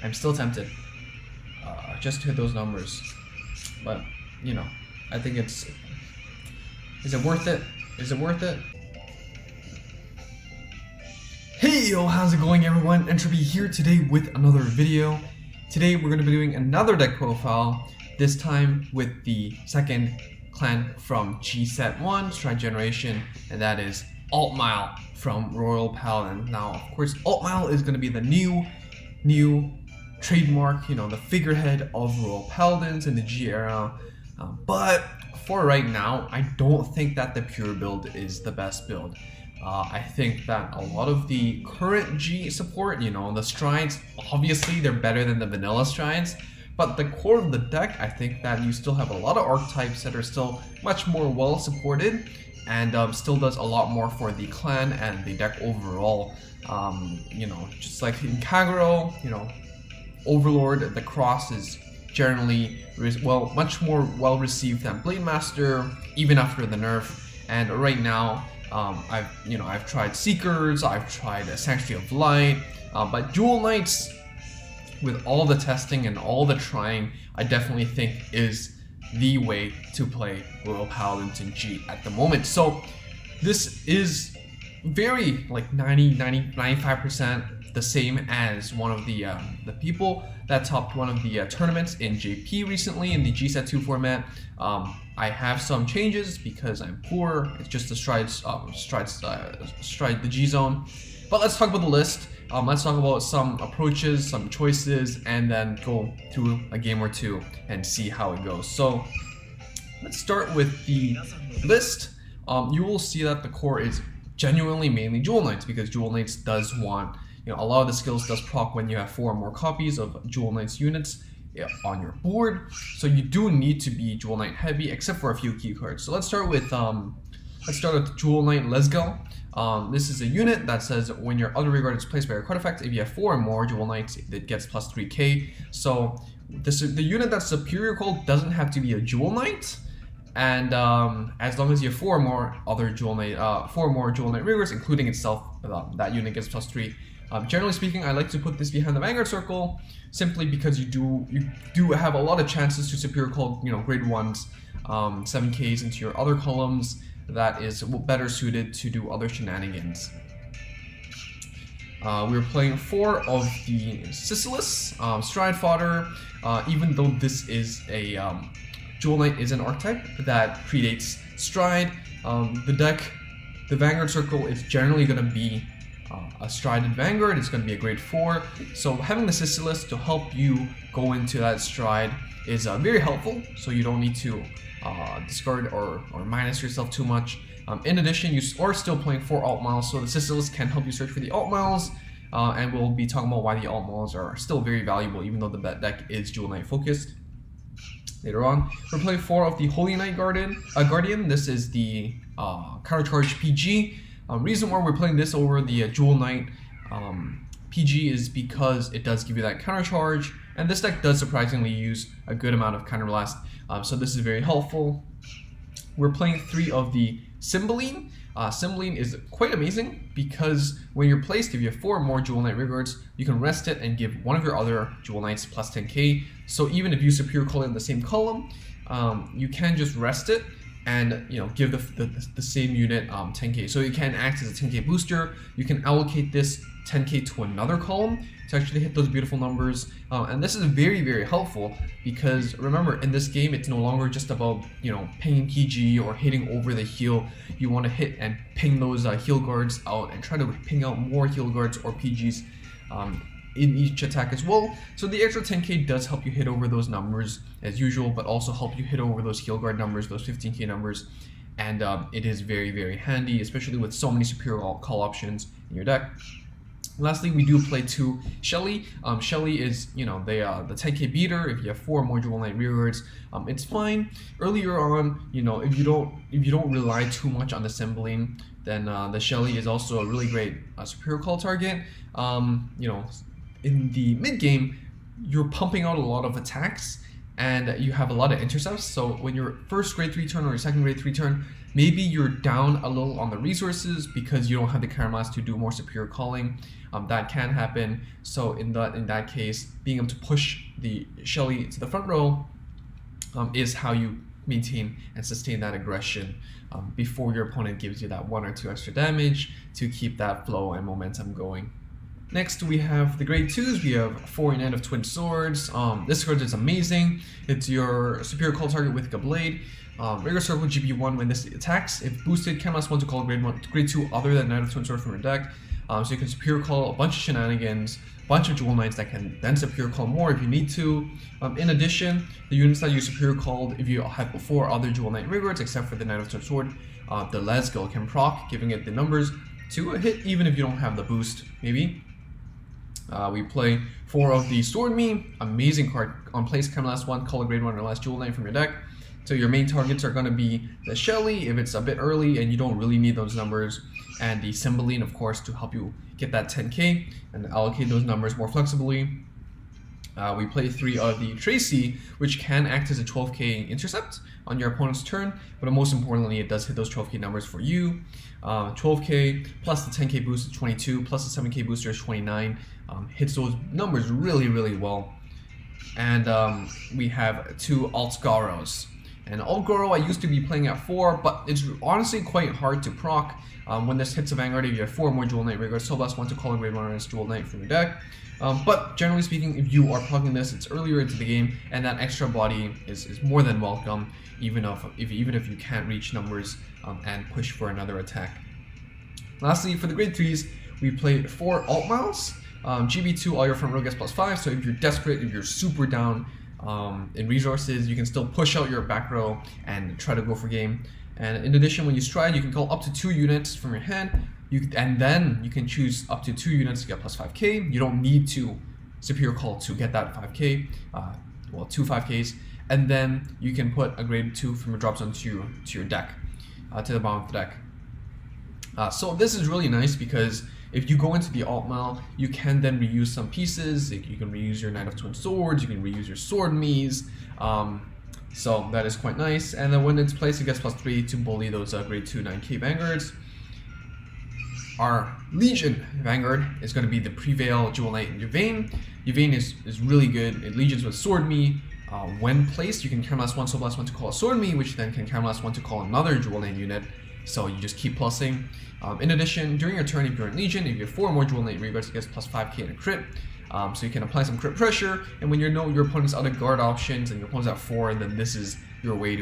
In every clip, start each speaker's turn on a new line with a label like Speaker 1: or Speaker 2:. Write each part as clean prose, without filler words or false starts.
Speaker 1: I'm still tempted just to hit those numbers. But, you know, I think is it worth it? Is it worth it? Hey yo, how's it going everyone? Entropy here today with another video. Today we're going to be doing another deck profile, this time with the second clan from G Set 1, Stride Generation, and that is Altmile from Royal Paladin. Now, of course, Altmile is going to be the new trademark, you know, the figurehead of Royal Paladins in the G era. But for right now, I don't think that the pure build is the best build. I think that a lot of the current G support, you know, the strides, obviously they're better than the vanilla strides, but the core of the deck, I think that you still have a lot of archetypes that are still much more well supported and still does a lot more for the clan and the deck overall. You know, just like in Kagero, you know, Overlord, the cross is generally much more well received than Blade Master, even after the nerf. And right now, I've tried Seekers, I've tried Sanctuary of Light, but Jewel Knights, with all the testing and all the trying, I definitely think is the way to play Royal Paladins in G at the moment. So this is very like 95% the same as one of the people that topped one of the tournaments in JP recently in the G Set 2 format. I have some changes because I'm poor. It's just the stride the G zone. But let's talk about the list. Let's talk about some approaches, some choices, and then go through a game or two and see how it goes. So let's start with the list. You will see that the core is genuinely mainly Jewel Knights, because Jewel Knights does want, you know, a lot of the skills does proc when you have 4 or more copies of Jewel Knights units on your board. So you do need to be Jewel Knight heavy, except for a few key cards. So let's start with Jewel Knight Lesgo. This is a unit that says when your other regard is placed by your card effect, if you have 4 or more Jewel Knights, it gets plus 3k. So this is the unit that's superior called doesn't have to be a Jewel Knight, and as long as you have 4 or more other Jewel Knight, 4 or more Jewel Knight regards, including itself, that unit gets plus 3. Generally speaking, I like to put this behind the Vanguard circle, simply because you do have a lot of chances to superior call, you know, grade 1s, 7ks into your other columns. That is better suited to do other shenanigans. We're playing 4 of the Sisylis, Stride Fodder. Even though this is a Jewel Knight is an archetype that predates Stride, the Vanguard circle is generally going to be a Strided Vanguard. It's going to be a grade 4. So having the Sisylis to help you go into that Stride is very helpful. So you don't need to discard or minus yourself too much. In addition, you are still playing 4 Altmiles, so the Sisylis can help you search for the Altmiles, and we'll be talking about why the Altmiles are still very valuable, even though the deck is Jewel Knight focused. Later on, we're playing 4 of the Holy Knight Guardian. This is the countercharge PG. Reason why we're playing this over the Jewel Knight PG is because it does give you that countercharge, and this deck does surprisingly use a good amount of counterblast. So this is very helpful. We're playing 3 of the Cymbeline. Cymbeline is quite amazing because when you're placed, if you have 4 or more Jewel Knight regards, you can rest it and give one of your other Jewel Knights plus 10k. So even if you superior call it in the same column, you can just rest it and, you know, give the same unit 10k. So you can act as a 10k booster. You can allocate this 10k to another column to actually hit those beautiful numbers, and this is very, very helpful because remember, in this game it's no longer just about, you know, pinging PG or hitting over the heal. You want to hit and ping those heal guards out and try to ping out more heal guards or PGs in each attack as well. So the extra 10k does help you hit over those numbers as usual, but also help you hit over those heal guard numbers, those 15k numbers, and it is very, very handy, especially with so many superior call options in your deck. Lastly, we do play 2 Shelly. Shelly is, you know, the 10k beater. If you have 4 more Jewel Knight rearguards, it's fine. Earlier on, you know, if you don't rely too much on the Cymbeline, then the Shelly is also a really great superior call target. You know, in the mid game, you're pumping out a lot of attacks, and you have a lot of intercepts. So when your first grade 3 turn or your second grade 3 turn, maybe you're down a little on the resources because you don't have the caramelas to do more superior calling. That can happen. So in that case, being able to push the Shelly to the front row is how you maintain and sustain that aggression before your opponent gives you that 1 or 2 extra damage to keep that flow and momentum going. Next we have the grade 2s. We have 4 Knight of Twin Swords. This card is amazing. It's your superior call target with a blade. Regular circle GP1 when this attacks. If boosted, cannot want to call grade 2 other than Knight of Twin Swords from your deck. So you can superior call a bunch of shenanigans, a bunch of Jewel Knights that can then superior call more if you need to. In addition, the units that you superior called, if you have before other Jewel Knight Vanguards, except for the Knight of Twin Sword, the Lesgo can proc, giving it the numbers to a hit even if you don't have the boost, maybe. We play 4 of the Sword Me, amazing card. On place, come last 1, call a grade 1 or less Jewel Knight from your deck. So your main targets are going to be the Shelly if it's a bit early and you don't really need those numbers, and the Cymbeline, of course, to help you get that 10k and allocate those numbers more flexibly. We play 3 of the Tracy, which can act as a 12k intercept on your opponent's turn, but most importantly, it does hit those 12k numbers for you. 12k plus the 10k boost is 22, plus the 7k booster is 29. Hits those numbers really, really well. And we have 2 Altgaros. And Altgoro I used to be playing at 4, but it's honestly quite hard to proc. When this hits a Vanguard, if you have 4 more Jewel Knight Vanguards, so plus 1 to call a grade 1 as Jewel Knight from your deck. But generally speaking, if you are proccing this, it's earlier into the game, and that extra body is more than welcome, even if you can't reach numbers and push for another attack. Lastly, for the grade 3s, we play 4 Altmiles. GB2, all your front row gets +5, so if you're desperate, if you're super down in resources, you can still push out your back row and try to go for game. And in addition, when you stride, you can call up to 2 units from your hand, and then you can choose up to 2 units to get +5k. You don't need to superior call to get that 5k, well, 2 5ks, and then you can put a grade 2 from your drop zone to your deck, to the bottom of the deck. So this is really nice because if you go into the Altmile, you can then reuse some pieces. You can reuse your Knight of Twin Swords, you can reuse your Sword Me's, so that is quite nice. And then when it's placed, it gets +3 to bully those grade 2 9k Vanguards. Our Legion Vanguard is going to be the Prevail Jewel Knight Yvain. Yvain is really good. It legions with Sword Me. When placed, you can caramelast 1, so plus 1 to call a Sword Me, which then can caramelast 1 to call another Jewel Knight unit. So you just keep plussing. In addition, during your turn, if you're in Legion, if you have 4 more Jewel Knight Reguards, it gets +5k in a crit. So you can apply some crit pressure, and when you know your opponent's out of guard options and your opponent's at 4, then this is your way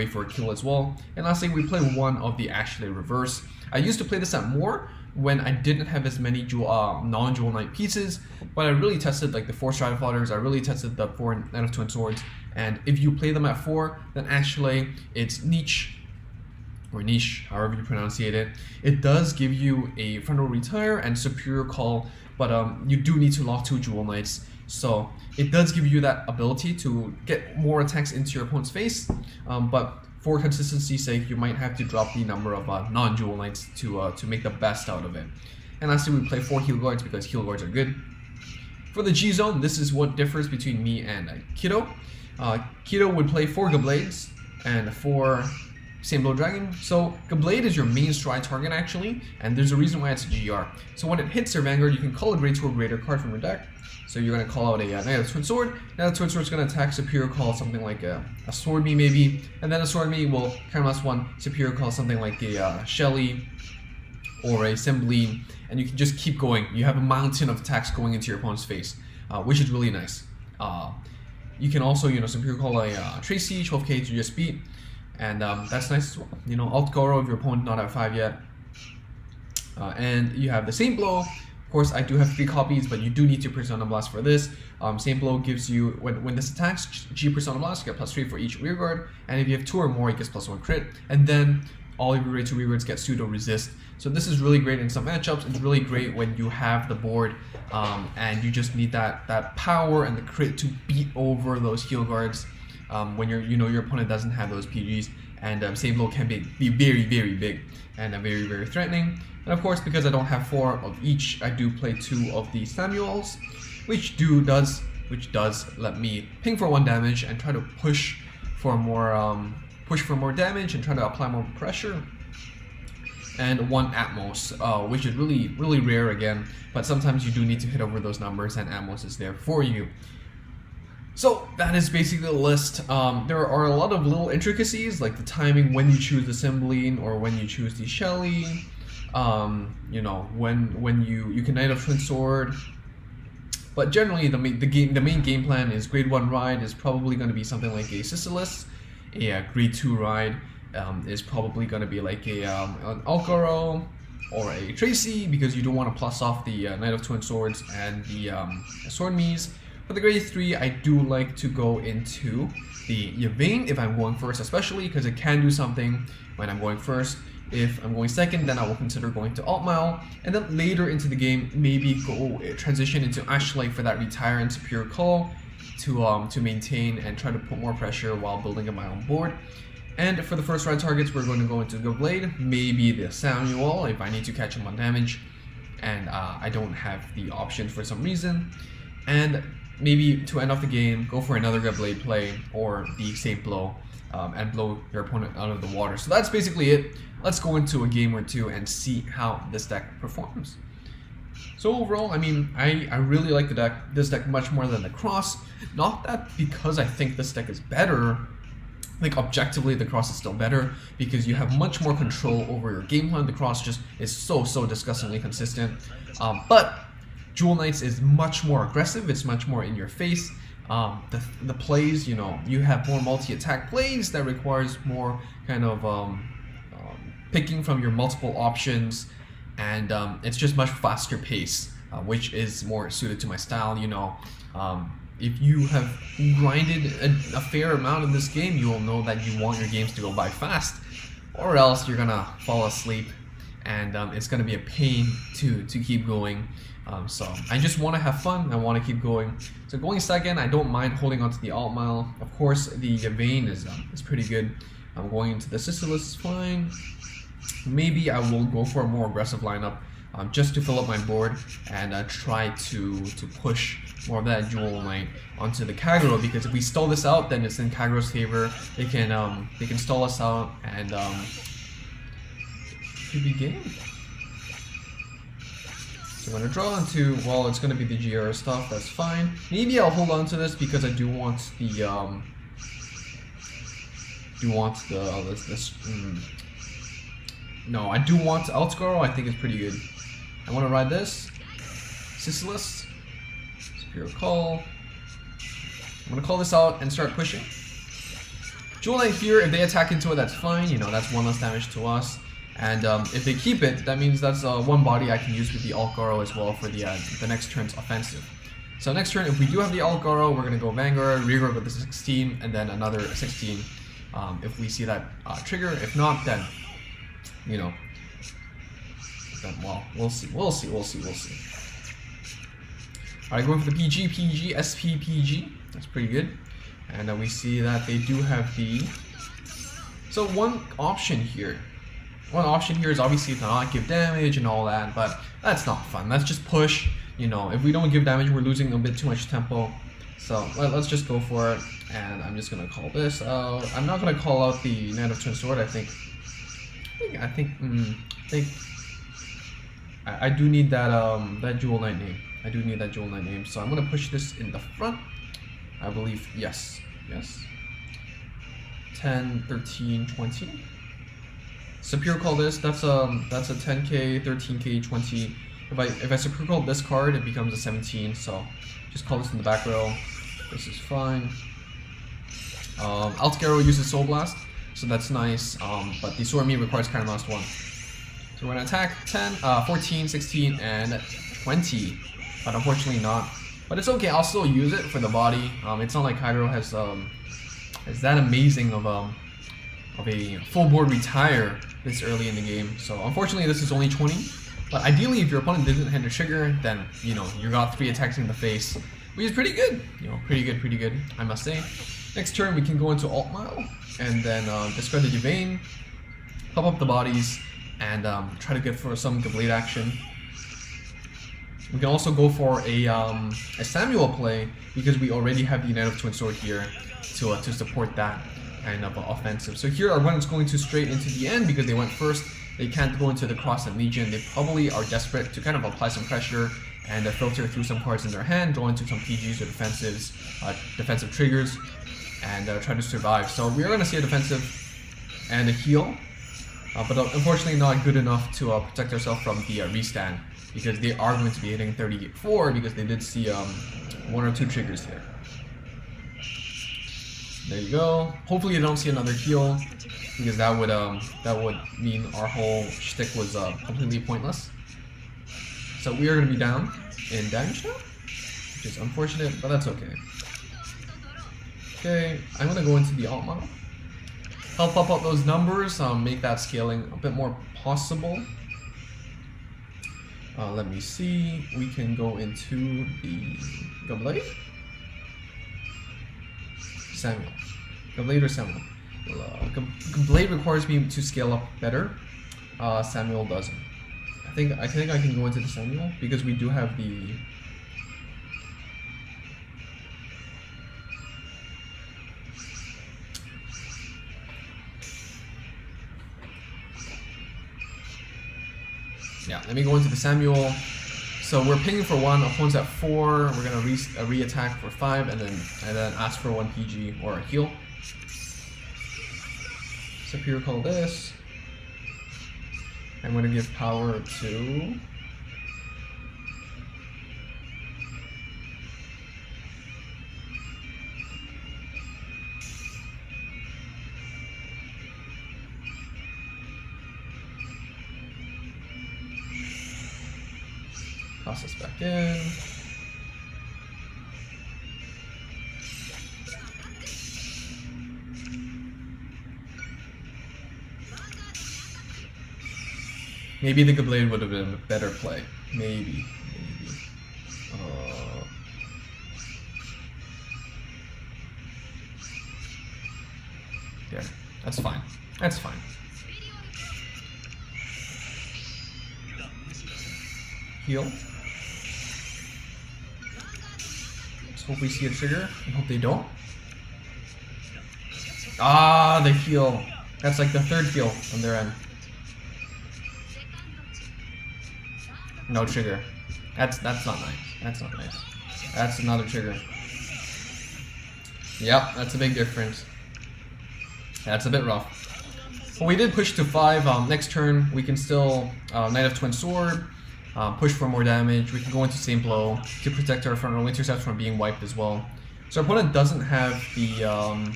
Speaker 1: for a kill as well. And lastly, we play 1 of the Ashley Reverse. I used to play this at more when I didn't have as many non-Jewel Knight pieces, but I really tested like the 4 Stratofodders, I really tested the 4 Knight of Twin Swords, and if you play them at 4, then actually it's niche, or niche, however you pronunciate it. It does give you a front row retire and superior call, but you do need to lock 2 Jewel Knights, so it does give you that ability to get more attacks into your opponent's face, but for consistency's sake, you might have to drop the number of non-Jewel Knights to make the best out of it. And lastly, we play 4 Heal Guards because Heal Guards are good. For the G-Zone, this is what differs between me and Kido. Kido would play 4 Gablades and 4 Same Blow Dragon. So Gablade is your main stride target actually, and there's a reason why it's a GR. So when it hits your Vanguard, you can call a grade 2 or greater card from your deck. So you're going to call out a Knight of Twin Sword. Knight of Twin Sword is going to attack superior call something like a Sword Me maybe, and then a Sword Me will caramelast 1 superior call something like a Shelly or a Cymbeline, and you can just keep going. You have a mountain of attacks going into your opponent's face, which is really nice. You can also, superior call a Tracy, 12k to just beat, and that's nice as well. Alt Goro if your opponent not at 5 yet. And you have the Same Blow. Of course, I do have 3 copies, but you do need to Persona Blast for this. Same Blow gives you, when this attacks, G Persona Blast, you get +3 for each rear guard, and if you have 2 or more, it gets +1 crit, and then all of your grade 2 rear guards get pseudo resist. So this is really great in some matchups. It's really great when you have the board and you just need that power and the crit to beat over those heal guards when your opponent doesn't have those PGs. And Same Blow can be very, very big and very, very threatening. And of course, because I don't have 4 of each, I do play 2 of the Samuels, which which does let me ping for 1 damage and try to push for more damage and try to apply more pressure. And 1 Atmos, which is really rare again, but sometimes you do need to hit over those numbers, and Atmos is there for you. So that is basically the list. There are a lot of little intricacies, like the timing when you choose the Cymbeline or when you choose the Shelly. You know, when you can Knight of Twin Sword. But generally, the main game plan is grade 1 ride is probably going to be something like a Sisyphus. A grade 2 ride is probably going to be like an Alcaro or a Tracy, because you don't want to plus off the Knight of Twin Swords and the Sword Mies. For the grade 3, I do like to go into the Yvain if I'm going first, especially because it can do something when I'm going first. If I'm going second, then I will consider going to Altmile, and then later into the game, maybe go transition into Ashlight for that retire into Pure Call to maintain and try to put more pressure while building up my own board. And for the first ride targets, we're going to go into Good Blade, maybe the Samuel if I need to catch him on damage, and I don't have the option for some reason. And maybe to end off the game, go for another Good Blade play or the Safe Blow and blow your opponent out of the water. So that's basically it. Let's go into a game or two and see how this deck performs. So overall, I mean, I really like this deck much more than the Cross. Not that because I think this deck is better. Like objectively, the Cross is still better because you have much more control over your game plan. The Cross just is so disgustingly consistent. But Jewel Knights is much more aggressive. It's much more in your face. The plays, you know, you have more multi-attack plays that requires more kind of picking from your multiple options, and it's just much faster pace, which is more suited to my style. You know, if you have grinded a fair amount in this game, you will know that you want your games to go by fast, or else you're gonna fall asleep, and it's gonna be a pain to keep going. So I just want to have fun. I want to keep going. So going second, I don't mind holding on to the Altmile. Of course, the Yvain is pretty good. I'm going into the Sisyphus is fine. Maybe I will go for a more aggressive lineup just to fill up my board and try to push more of that Jewel Knight onto the Kagero, because if we stall this out, then it's in Kagero's favor. They can stall us out and should be game. So I'm going to draw into, well, it's going to be the GR stuff, that's fine. Maybe I'll hold on to this because I do want the, no, I do want Altgaro. I think it's pretty good. I want to ride this. Sisyphus. Superior Call. I'm going to call this out and start pushing. Jewel Knight here, if they attack into it, that's fine. You know, that's 1 less damage to us. And if they keep it, that means that's 1 body I can use with the Altgaro as well for the next turn's offensive. So next turn, if we do have the Altgaro, we're going to go Vanguard, reroll with the 16, and then another 16 if we see that trigger. If not, then, you know, then, well, we'll see. Alright, going for the PG, SP, PG. That's pretty good. And we see that they do have the... So one option here is obviously to not give damage and all that, but that's not fun. That's just push. You know, if we don't give damage, we're losing a bit too much tempo. So let's just go for it. And I'm just gonna call this out. I'm not gonna call out the Knight of Twin Sword. I do need that Jewel Knight name. I do need that Jewel Knight name. So I'm gonna push this in the front. I believe, yes. 10, 13, 20. Superior Call this. That's a 10k, 13k, 20. If I Superior Call this card, it becomes a 17. So just call this in the back row. This is fine. Altgaro uses Soul Blast, so that's nice. But the Sword Me requires Counterblast 1. So we're gonna attack 10, 14, 16, and 20. But unfortunately not. But it's okay. I'll still use it for the body. It's not like Kagero has that amazing of a full board retire this early in the game. So unfortunately, this is only 20. But ideally, if your opponent didn't hit a trigger, then you know you got 3 attacks in the face, which is pretty good. You know, pretty good, I must say. Next turn, we can go into Altmile and then discard the Yvain, pop up the bodies, and try to get for some Blade action. We can also go for a Samuel play because we already have the Knight of Twin Sword here to support that kind of offensive. So here our opponent's going to straight into the end because they went first. They can't go into the Cross and Legion. They probably are desperate to kind of apply some pressure and filter through some cards in their hand, draw into some PGs or defensive triggers, and try to survive. So we are going to see a defensive and a heal, but unfortunately not good enough to protect ourselves from the restand, because they are going to be hitting 34 because they did see 1 or 2 triggers here. There you go. Hopefully you don't see another heal, because that would mean our whole shtick was completely pointless. So we are going to be down in damage now, which is unfortunate, but that's okay. Okay, I'm going to go into the Altmile. Help pop up those numbers, make that scaling a bit more possible. Let me see, we can go into the Gablade? Samuel. Gablade or Samuel? Gablade requires me to scale up better. Samuel doesn't. I think I can go into the Samuel because we do have the... Yeah, let me go into the Samuel. So we're pinging for 1, opponent's at 4. We're gonna re-attack for 5, and then ask for 1 PG or a heal. Superior call this. I'm gonna give power to... Toss this back in. Maybe the Gablade would have been a better play. Maybe. Yeah, that's fine. That's fine. Heal. Let's hope we see a trigger. I hope they don't. Ah, the heal. That's like the 3rd heal on their end. No trigger. That's not nice. That's not nice. That's another trigger. Yep, that's a big difference. That's a bit rough. But we did push to 5. Next turn, we can still Knight of Twin Sword, push for more damage. We can go into Same Blow to protect our front row intercept from being wiped as well. So our opponent doesn't have the...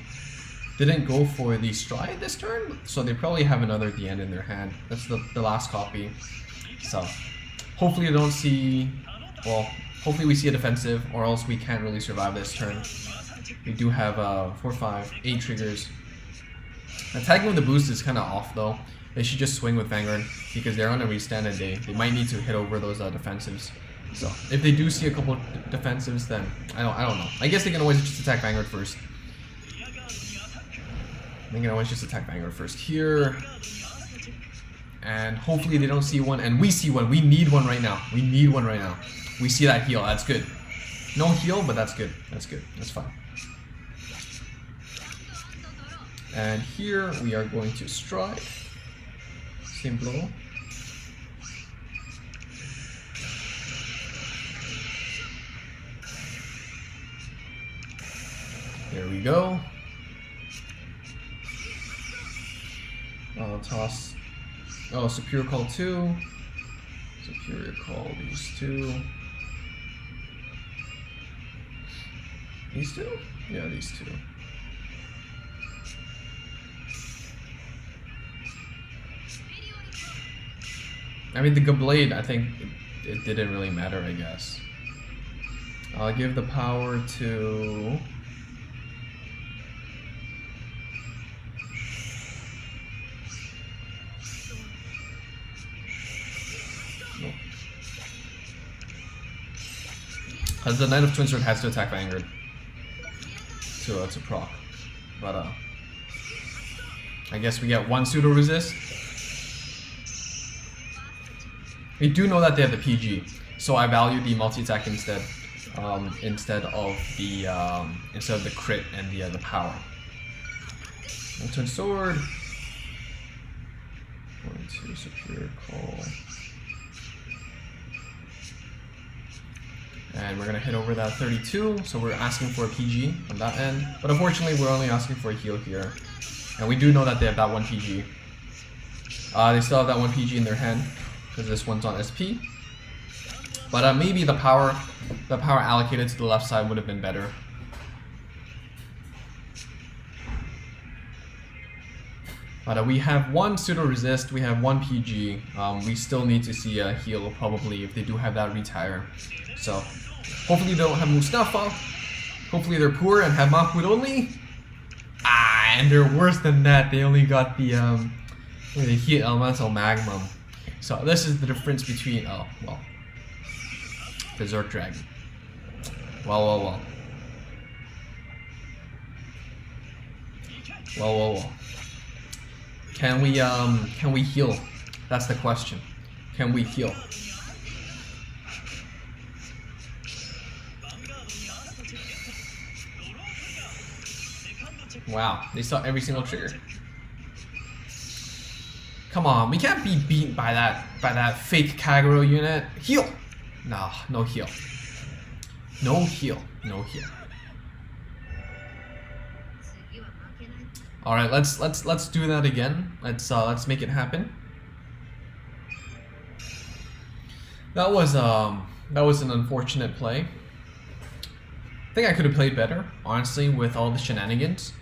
Speaker 1: didn't go for the Stride this turn, so they probably have another at the end in their hand. That's the last copy. So... hopefully you don't see, well, hopefully we see a defensive, or else we can't really survive this turn. We do have 4, 5, 8 triggers. Attacking with the boost is kind of off though. They should just swing with Vanguard, because they're on a restand and they might need to hit over those defensives. So if they do see a couple defensives, then I don't know. I guess they can always just attack Vanguard first. They can always just attack Vanguard first here. And hopefully they don't see one, and we see one. We need one right now. We need one right now. We see that heal. That's good. No heal, but that's good. That's good. That's fine. And here we are going to Stride. Same blow. There we go. Toss. Oh, Superior Call 2. Superior Call these 2. These 2? Yeah, these 2. I mean, the Gablade, I think it didn't really matter, I guess. I'll give the power to... Because the Knight of Twin Sword has to attack Vanguard to proc. But I guess we get 1 pseudo resist. We do know that they have the PG. So I value the multi-attack instead of the crit and the power. One-turn sword. 1-2 superior call. And we're gonna hit over that 32, so we're asking for a PG on that end. But unfortunately, we're only asking for a heal here. And we do know that they have that 1 PG. They still have that 1 PG in their hand, because this one's on SP. But maybe the power allocated to the left side would have been better. But we have 1 pseudo resist, we have 1 PG. We still need to see a heal probably if they do have that retire. So hopefully they don't have Mustafa. Hopefully they're poor and have Mahmoud only. And they're worse than that. They only got the heat elemental magnum. So this is the difference between Berserk Dragon. Well. Can we heal? That's the question. Can we heal? Wow, they saw every single trigger. Come on, we can't be beat by that fake Kagero unit. Heal! Nah, no heal. No heal. All right, let's do that again. Let's make it happen. That was an unfortunate play. I think I could have played better, honestly, with all the shenanigans.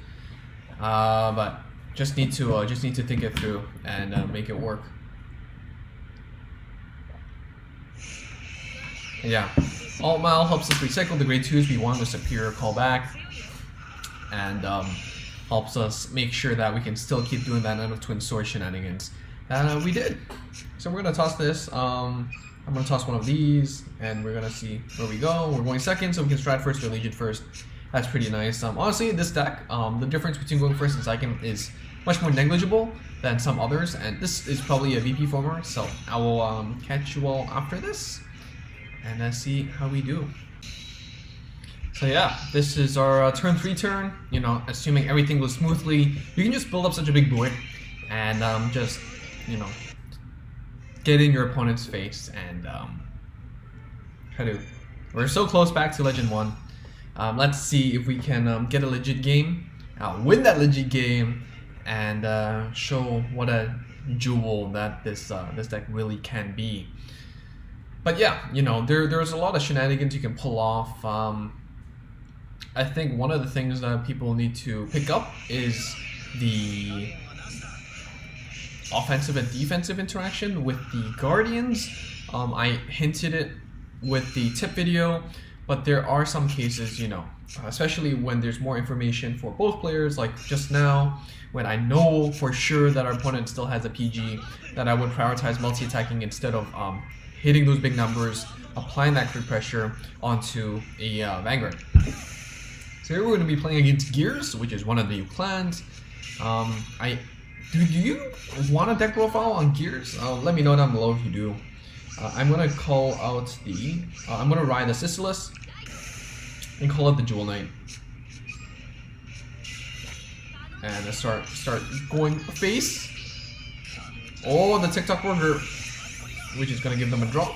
Speaker 1: But just need to think it through and make it work. Yeah, Altmile helps us recycle the grade 2s we want with superior callback, and helps us make sure that we can still keep doing that Knight of Twin Sword shenanigans. And we did. So we're gonna toss this. I'm gonna toss one of these, and we're gonna see where we go. We're going second, so we can stride first or Legion first. That's pretty nice. Honestly, this deck, the difference between going first and second is much more negligible than some others, and this is probably a VP former, so I will catch you all after this, and let's see how we do. So yeah, this is our turn 3 turn. You know, assuming everything goes smoothly, you can just build up such a big board, and just, you know, get in your opponent's face and try to. We're so close back to Legend 1. Let's see if we can get a legit game, win that legit game, and show what a jewel that this deck really can be. But yeah, you know, there's a lot of shenanigans you can pull off. I think one of the things that people need to pick up is the offensive and defensive interaction with the Guardians. I hinted it with the tip video, but there are some cases, you know, especially when there's more information for both players, like just now, when I know for sure that our opponent still has a PG, that I would prioritize multi-attacking instead of hitting those big numbers, applying that crit pressure onto a Vanguard. So here we're going to be playing against Gears, which is one of the new clans. Do you want a deck profile on Gears? Let me know down below if you do. I'm going to call out the... I'm going to ride the Sisyphus and call it the Jewel Knight. And start going face. Oh, the TikTok worker, which is going to give them a drop.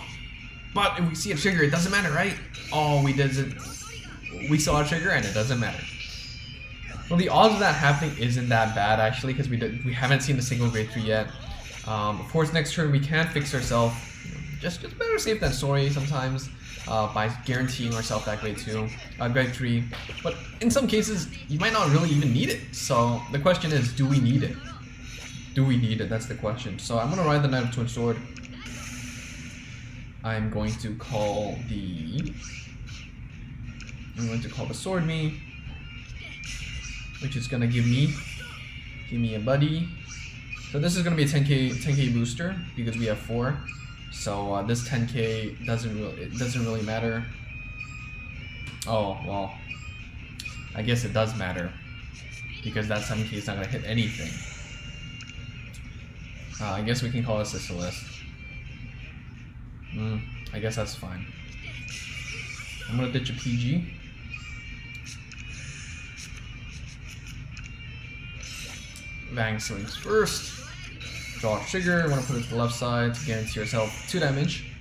Speaker 1: But if we see a trigger, it doesn't matter, right? Oh, we saw a trigger and it doesn't matter. Well, the odds of that happening isn't that bad actually, because we haven't seen a single grade 3 yet. Of course, next turn we can fix ourselves. Just better safe than sorry sometimes by guaranteeing ourselves that grade 3. But in some cases, you might not really even need it. So the question is, do we need it? Do we need it? That's the question. So I'm gonna ride the Knight of Twin Sword. I'm going to call the Sword Me, which is gonna give me a buddy. So this is gonna be a 10k booster because we have 4. So this 10k doesn't really matter. Oh well, I guess it does matter because that 7k is not gonna hit anything. I guess we can call this a Celeste. I guess that's fine. I'm gonna ditch a PG. Vang swings first. Draw a trigger. Want to put it to the left side to guarantee yourself 2 damage.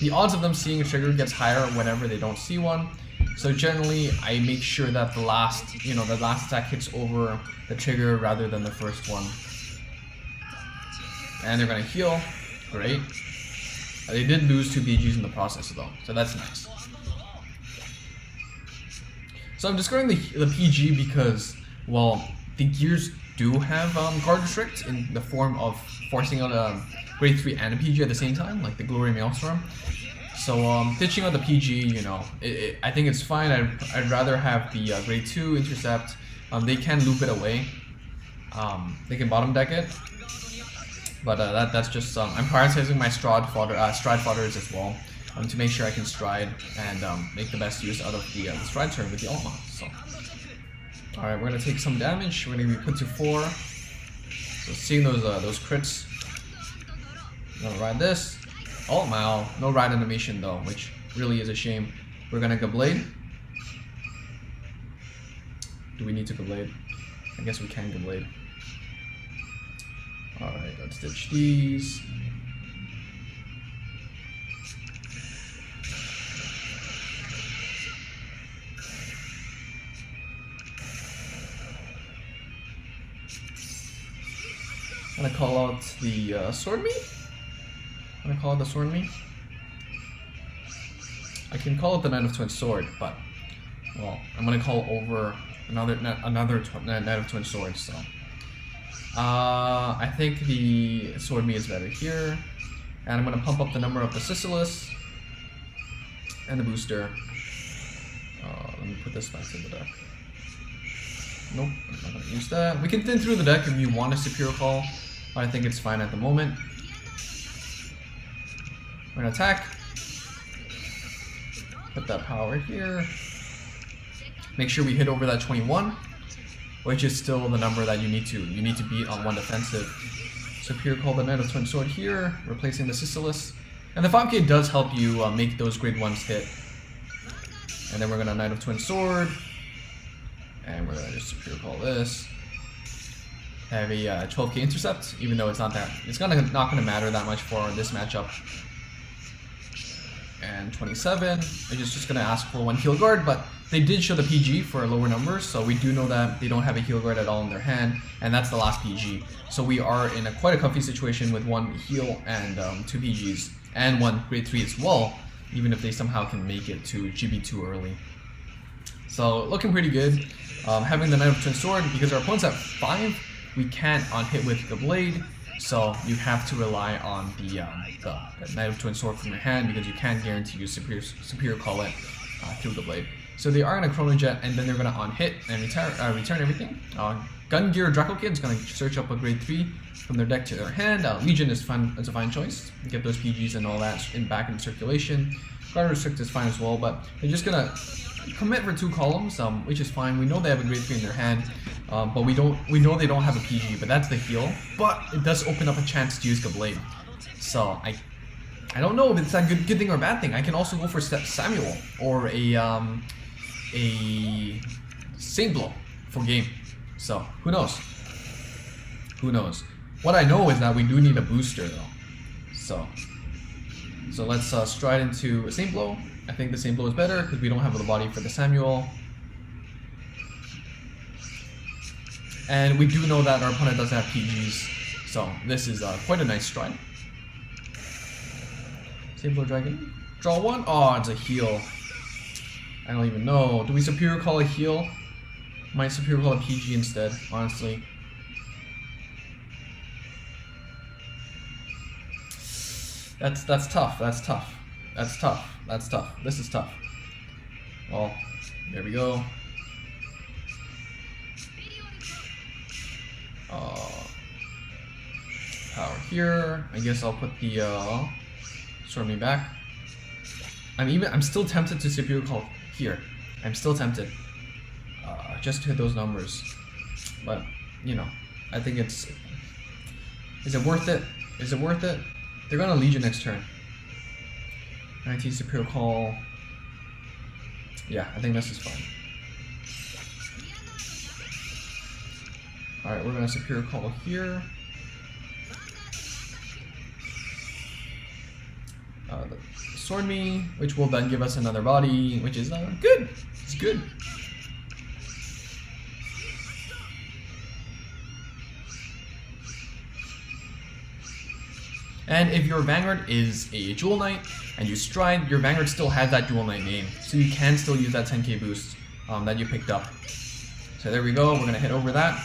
Speaker 1: The odds of them seeing a trigger gets higher whenever they don't see one. So generally, I make sure that the last attack hits over the trigger rather than the first one. And they're gonna heal. Great. They did lose 2 PGs in the process though, so that's nice. So I'm discarding the PG because, well, the gears do have guard restrict in the form of forcing out a grade 3 and a PG at the same time, like the Glory Maelstrom. So ditching out the PG, you know, I think it's fine. I'd rather have the grade 2 intercept. They can loop it away. They can bottom deck it. But that's just I'm prioritizing my stride fodders as well to make sure I can stride and make the best use out of the stride turn with the Altmile. So, all right, we're gonna take some damage. We're gonna be put to 4. So seeing those crits, I'm gonna ride this Altmile. No ride animation though, which really is a shame. We're gonna go blade. Do we need to go blade? I guess we can go blade. Alright, let's ditch these. I'm gonna call out the sword me. I'm gonna call it the sword me. I can call it the Knight of Twin Sword, but well, I'm gonna call over another Knight of Twin Swords. So I think the sword me is better here, and I'm gonna pump up the number of the Sisylis and the booster. Let me put this back to the deck. Nope, I'm not gonna use that. We can thin through the deck if you want a Superior Call, but I think it's fine at the moment. We're gonna attack. Put that power here. Make sure we hit over that 21, which is still the number that you need to beat on one defensive. Superior Call the Knight of Twin Sword here, replacing the Sisylis. And the 5k does help you make those grade 1s hit. And then we're gonna Knight of Twin Sword. And we're gonna just Superior Call this. Have a 12k intercept, even though it's not gonna matter that much for this matchup. And 27, which is just gonna ask for 1 heal guard, but they did show the PG for lower numbers, so we do know that they don't have a heal guard at all in their hand, and that's the last PG. So we are in quite a comfy situation with 1 heal and 2 PGs, and 1 grade 3 as well, even if they somehow can make it to GB2 early. So looking pretty good. Having the Knight of Twin Sword, because our opponent's at 5, we can't on hit with the blade, so you have to rely on the Knight of Twin Sword from your hand, because you can't guarantee you superior call it through the blade. So they are going to Chrono Jet, and then they're going to on hit and return everything. Gun Gear Draco Kid is going to search up a grade 3 from their deck to their hand. Legion is fun; it's a fine choice. Get those PGs and all that back in circulation. Guard Restrict is fine as well, but they're just going to commit for 2 columns, which is fine. We know they have a grade 3 in their hand, but we know they don't have a PG, but that's the heal. But it does open up a chance to use the blade. So I don't know if it's a good thing or a bad thing. I can also go for Samuel or a Saint Blow for game. So who knows? Who knows? What I know is that we do need a booster though. So let's stride into a Saint Blow. I think the Saint Blow is better because we don't have the body for the Samuel. And we do know that our opponent doesn't have PGs. So this is quite a nice stride. Saint Blow Dragon. Draw 1. Oh, it's a heal. I don't even know. Do we Superior Call a heal? Might Superior Call a PG instead, honestly. That's tough. That's tough. That's tough. That's tough. This is tough. Well, there we go. Power here. I guess I'll put the Sword Me back. I'm still tempted to Superior Call here. I'm still tempted. Just to hit those numbers. But, you know, I think it's... Is it worth it? Is it worth it? They're gonna Legion next turn. 19 Superior Call. Yeah, I think this is fine. Alright, we're gonna Superior Call here. The Sword Me, which will then give us another body, which is good. It's good. And if your Vanguard is a Jewel Knight and you Stride, your Vanguard still has that Jewel Knight name, so you can still use that 10k boost that you picked up. So there we go, we're gonna hit over that.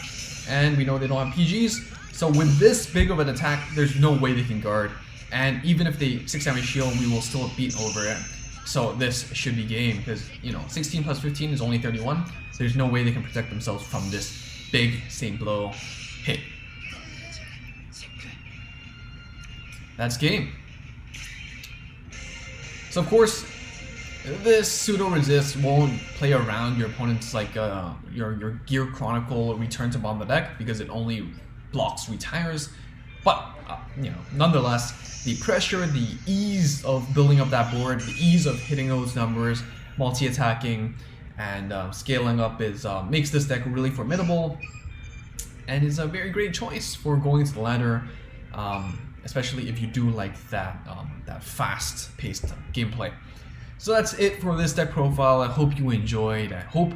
Speaker 1: And we know they don't have PGs, so with this big of an attack, there's no way they can guard. And even if they 6 damage shield, we will still beat over it. So this should be game, because, you know, 16 plus 15 is only 31. So there's no way they can protect themselves from this big Saint Blow hit. That's game. So of course, this pseudo resist won't play around your opponent's like your Gear Chronicle return to bomb the deck, because it only blocks retires. But you know, nonetheless, the pressure, the ease of building up that board, the ease of hitting those numbers, multi-attacking, and scaling up is makes this deck really formidable, and is a very great choice for going to the ladder, especially if you do like that that fast-paced gameplay. So that's it for this deck profile. I hope you enjoyed. I hope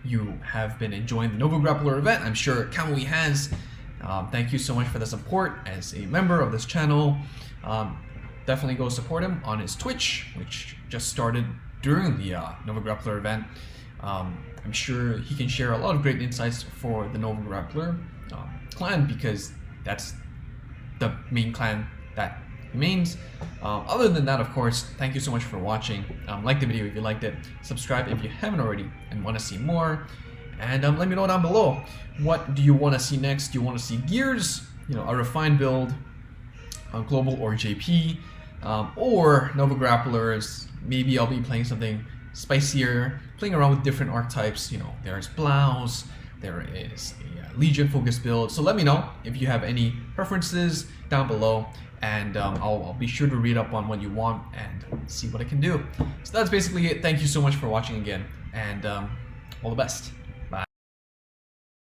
Speaker 1: you have been enjoying the Nova Grappler event. I'm sure Kamui has. Thank you so much for the support as a member of this channel. Definitely go support him on his Twitch, which just started during the Nova Grappler event. I'm sure he can share a lot of great insights for the Nova Grappler clan, because that's the main clan that remains. Other than that, of course, thank you so much for watching. Like the video if you liked it, subscribe if you haven't already and want to see more, and let me know down below, what do you want to see next? Do you want to see gears, you know, a refined build, global or JP, or Nova Grapplers? Maybe I'll be playing something spicier, playing around with different archetypes. You know, there's Blouse, there is a Legion focused build. So let me know if you have any preferences down below, and I'll be sure to read up on what you want and see what I can do. So that's basically it. Thank you so much for watching again, and all the best.